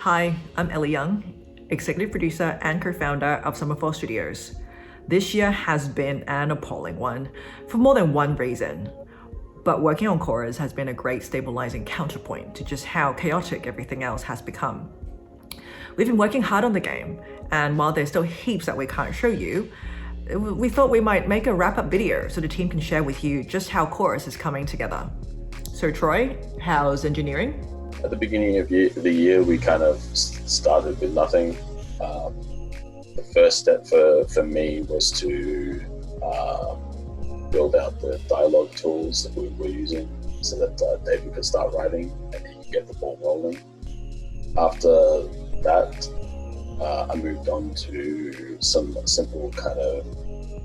Hi, I'm Ellie Young, executive producer and co-founder of Summerfall Studios. This year has been an appalling one for more than one reason. But working on Chorus has been a great stabilizing counterpoint to just how chaotic everything else has become. We've been working hard on the game, and while there's still heaps that we can't show you, we thought we might make a wrap-up video so the team can share with you just how Chorus is coming together. So Troy, how's engineering? At the beginning of the year, we kind of started with nothing. The first step for me was to build out the dialogue tools that we were using so that David could start writing and he could get the ball rolling. After that, I moved on to some simple kind of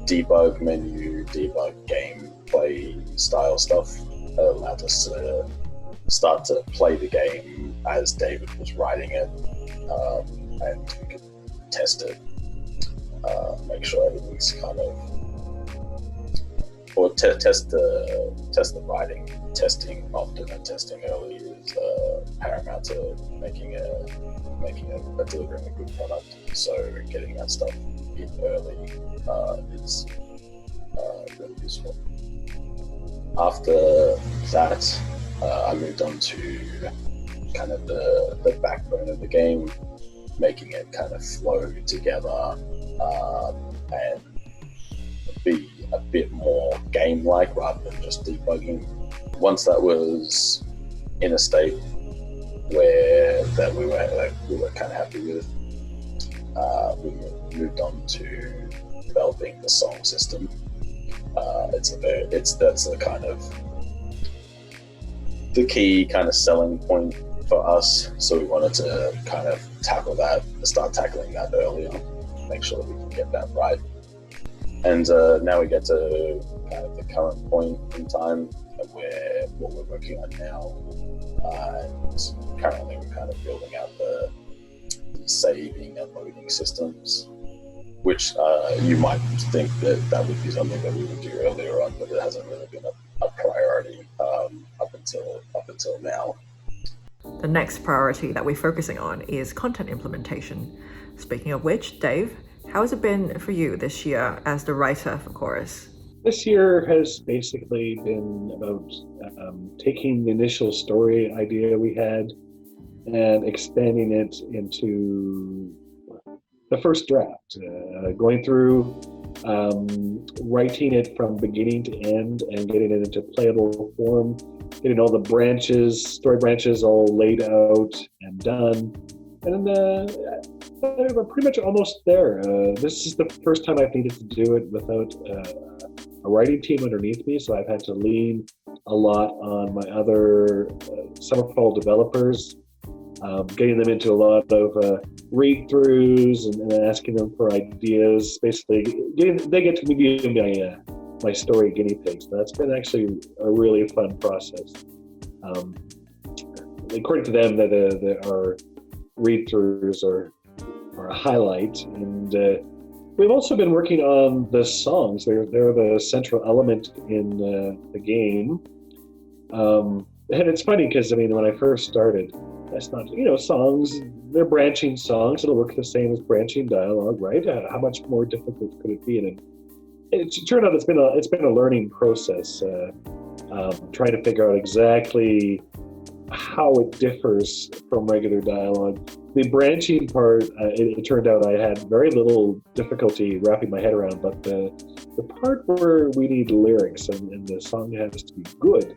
debug menu, debug gameplay style stuff that allowed us to start to play the game as David was writing it, and we could test it, make sure everything's kind of, or test the writing. Testing often and testing early is paramount to making delivering a good product. So getting that stuff in early is really useful. After that, I moved on to kind of the backbone of the game, making it kind of flow together and be a bit more game-like rather than just debugging. Once that was in a state where that we were kind of happy with, we moved on to developing the song system. That's the kind of the key kind of selling point for us. So we wanted to kind of start tackling that earlier, make sure that we can get that right. And now we get to kind of the current point in time where what we're working on now. And currently we're kind of building out the saving and loading systems, which you might think that would be something that we would do earlier on, but it hasn't really been a priority up until now. The next priority that we're focusing on is content implementation. Speaking of which, Dave, how has it been for you this year as the writer for Chorus? This year has basically been about taking the initial story idea we had and expanding it into the first draft, going through writing it from beginning to end and getting it into playable form, getting all the story branches all laid out and done. And we're pretty much almost there. This is the first time I've needed to do it without a writing team underneath me, so I've had to lean a lot on my other Summerfall developers, getting them into a lot of read-throughs and asking them for ideas. Basically, they get to be my story guinea pigs. That's been actually a really fun process. According to them, that our read-throughs are a highlight, and we've also been working on the songs. They're the central element in the game, and it's funny because when I first started, that's not songs. They're branching songs. It'll work the same as branching dialogue, right? How much more difficult could it be? And it turned out it's been a learning process, trying to figure out exactly how it differs from regular dialogue. The branching part, it turned out I had very little difficulty wrapping my head around, but the part where we need lyrics and the song has to be good,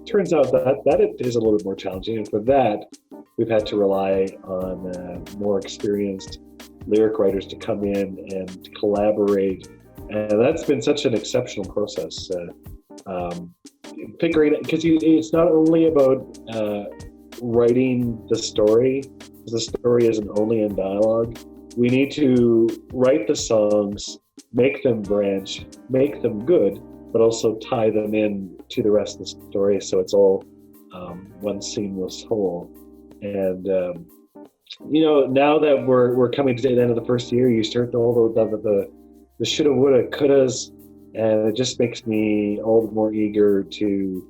turns out that it is a little bit more challenging. And for that, we've had to rely on more experienced lyric writers to come in and collaborate. And that's been such an exceptional process. Figuring it, because it's not only about writing the story, because the story isn't only in dialogue. We need to write the songs, make them branch, make them good, but also tie them in to the rest of the story so it's all one seamless whole. And now that we're coming to the end of the first year, you start all the shoulda, woulda, couldas, and it just makes me all the more eager to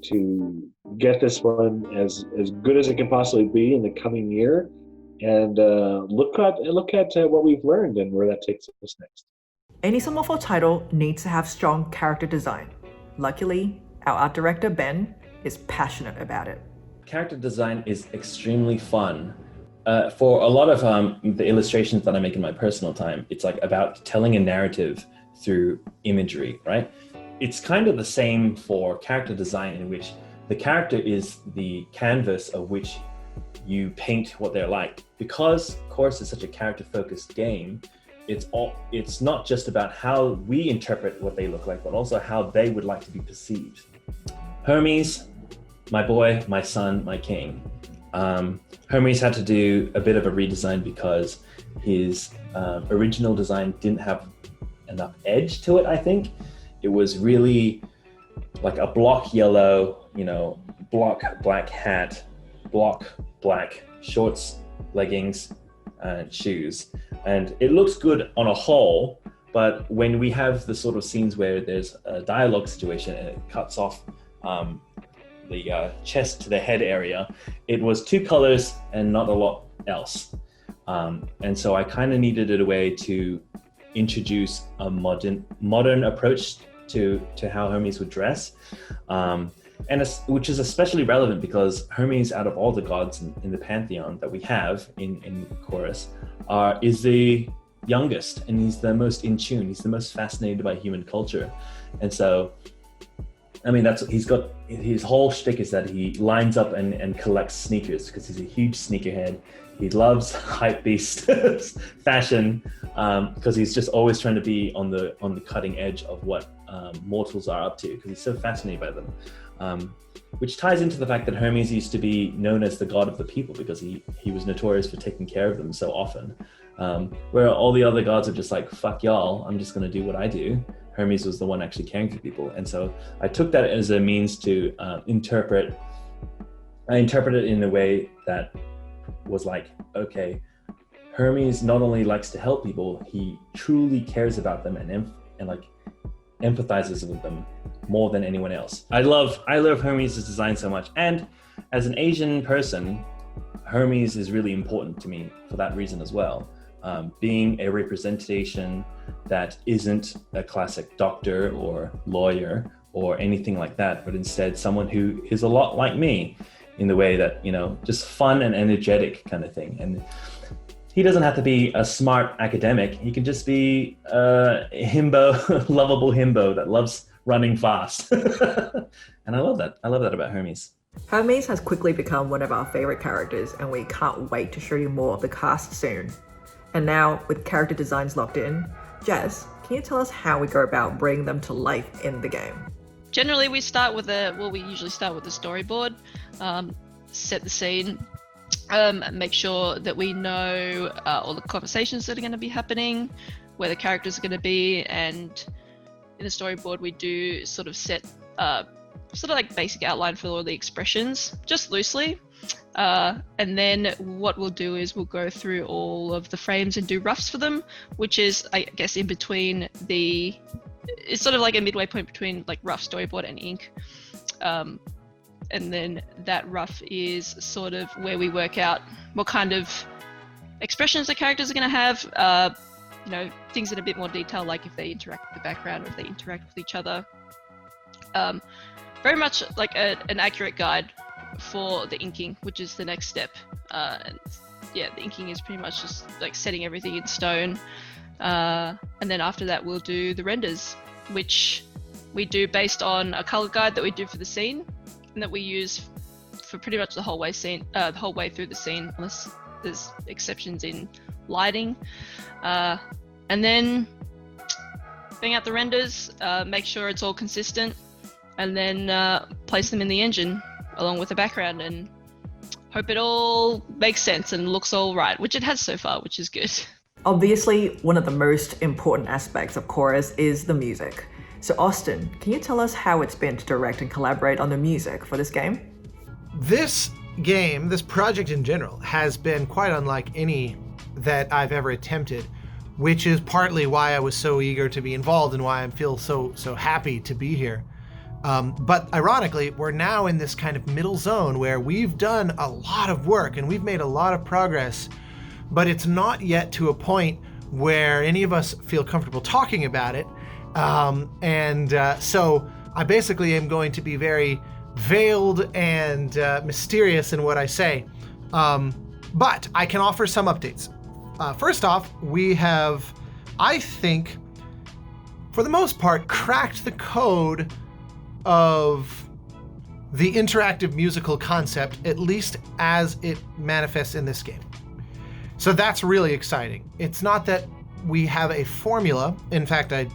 to get this one as good as it can possibly be in the coming year, and look at what we've learned and where that takes us next. Any Summerfall title needs to have strong character design. Luckily, our art director Ben is passionate about it. Character design is extremely fun. For a lot of the illustrations that I make in my personal time, it's like about telling a narrative through imagery, right? It's kind of the same for character design, in which the character is the canvas of which you paint what they're like. Because Chorus is such a character-focused game, it's not just about how we interpret what they look like, but also how they would like to be perceived. Hermes, my boy, my son, my king. Hermes had to do a bit of a redesign because his original design didn't have enough edge to it, I think. It was really like a block yellow, block black hat, block black shorts, leggings, and shoes. And it looks good on a whole, but when we have the sort of scenes where there's a dialogue situation and it cuts off the chest to the head area, it was two colors and not a lot else. And so I kind of needed a way to introduce a modern approach to how Hermes would dress, which is especially relevant because Hermes, out of all the gods in the pantheon that we have in Chorus, is the youngest, and he's the most in tune. He's the most fascinated by human culture, and so he's got his whole shtick is that he lines up and collects sneakers because he's a huge sneakerhead. He loves hypebeast fashion because he's just always trying to be on the cutting edge of what mortals are up to, because he's so fascinated by them. Which ties into the fact that Hermes used to be known as the god of the people because he was notorious for taking care of them so often. Where all the other gods are just like, fuck y'all, I'm just gonna do what I do. Hermes was the one actually caring for people. And so I took that as a means to interpret it in a way that was like, okay, Hermes not only likes to help people, he truly cares about them and like empathizes with them more than anyone else. I love Hermes' design so much. And as an Asian person, Hermes is really important to me for that reason as well. Being a representation that isn't a classic doctor or lawyer or anything like that, but instead someone who is a lot like me in the way that, just fun and energetic kind of thing. And he doesn't have to be a smart academic. He can just be a himbo, lovable himbo that loves running fast. And I love that. I love that about Hermes. Hermes has quickly become one of our favorite characters, and we can't wait to show you more of the cast soon. And now, with character designs locked in, Jess, can you tell us how we go about bringing them to life in the game? Generally, we usually start with a storyboard, set the scene, make sure that we know all the conversations that are going to be happening, where the characters are going to be, and in the storyboard we do sort of set sort of like basic outline for all the expressions, just loosely. And then what we'll do is we'll go through all of the frames and do roughs for them, which is, I guess, in between it's sort of like a midway point between like rough, storyboard, and ink. And then that rough is sort of where we work out what kind of expressions the characters are going to have, things in a bit more detail, like if they interact with the background or if they interact with each other. Very much like an accurate guide for the inking, which is the next step. And yeah, the inking is pretty much just like setting everything in stone. And then after that, we'll do the renders, which we do based on a color guide that we do for the scene and that we use for pretty much the whole way through the scene, unless there's exceptions in lighting. And then bring out the renders, make sure it's all consistent, and then place them in the engine along with the background and hope it all makes sense and looks all right, which it has so far, which is good. Obviously, one of the most important aspects of Chorus is the music. So Austin, can you tell us how it's been to direct and collaborate on the music for this game? This game, this project in general, has been quite unlike any that I've ever attempted, which is partly why I was so eager to be involved and why I feel so happy to be here. But ironically, we're now in this kind of middle zone where we've done a lot of work and we've made a lot of progress, but it's not yet to a point where any of us feel comfortable talking about it. So I basically am going to be very veiled and mysterious in what I say. But I can offer some updates. First off, we have, I think, for the most part, cracked the code of the interactive musical concept, at least as it manifests in this game. So that's really exciting. It's not that we have a formula. In fact, I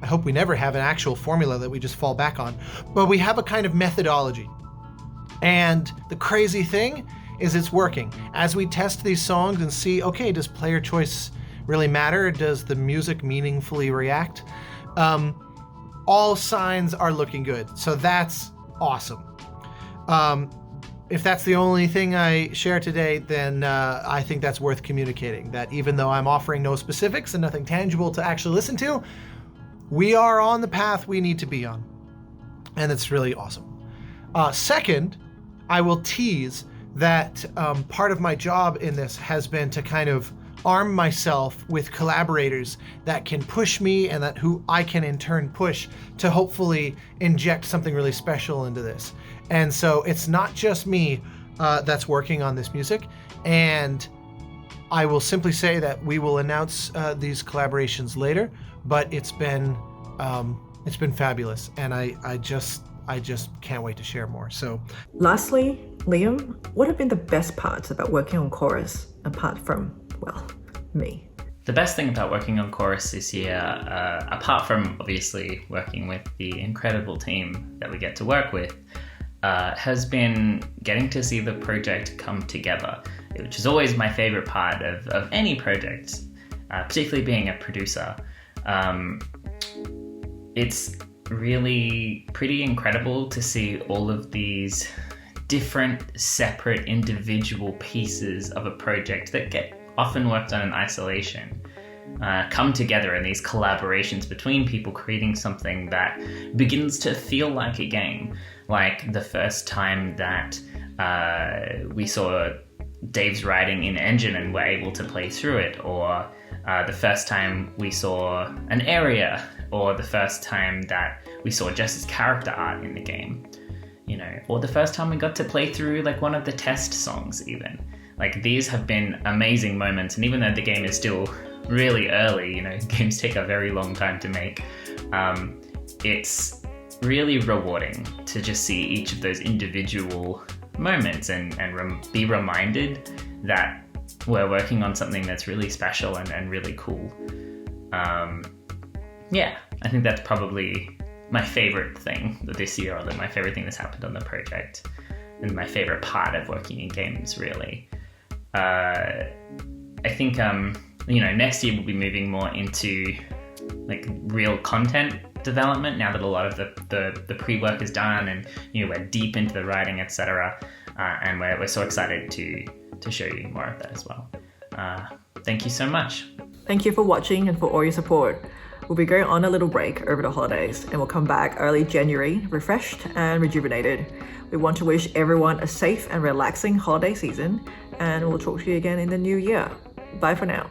hope we never have an actual formula that we just fall back on, but we have a kind of methodology. And the crazy thing is it's working. As we test these songs and see, okay, does player choice really matter? Does the music meaningfully react? All signs are looking good. So that's awesome. If that's the only thing I share today, then I think that's worth communicating. That even though I'm offering no specifics and nothing tangible to actually listen to, we are on the path we need to be on. And it's really awesome. Second, I will tease that part of my job in this has been to kind of arm myself with collaborators that can push me and that who I can in turn push to hopefully inject something really special into this. And so it's not just me that's working on this music. And I will simply say that we will announce these collaborations later, but it's been fabulous. And I just can't wait to share more. So Lastly, Liam, what have been the best parts about working on Chorus apart from, well, me? The best thing about working on Chorus this year, apart from obviously working with the incredible team that we get to work with, has been getting to see the project come together, which is always my favorite part of any project, particularly being a producer. It's really pretty incredible to see all of these different, separate, individual pieces of a project that get often worked on in isolation come together in these collaborations between people, creating something that begins to feel like a game. Like the first time that we saw Dave's writing in engine and were able to play through it, or the first time we saw an area, or the first time that we saw Jess's character art in the game, you know, or the first time we got to play through like one of the test songs even. Like these have been amazing moments, and even though the game is still really early, you know, games take a very long time to make, it's really rewarding to just see each of those individual moments and be reminded that we're working on something that's really special and really cool. Yeah, I think that's probably my favorite thing this year, or my favorite thing that's happened on the project, and my favorite part of working in games, really. I think, you know, next year we'll be moving more into like real content development now that a lot of the pre-work is done, and you know, we're deep into the writing, etc. And we're so excited to show you more of that as well. Thank you so much. Thank you for watching and for all your support. We'll be going on a little break over the holidays and we'll come back early January, refreshed and rejuvenated. We want to wish everyone a safe and relaxing holiday season, and we'll talk to you again in the new year. Bye for now.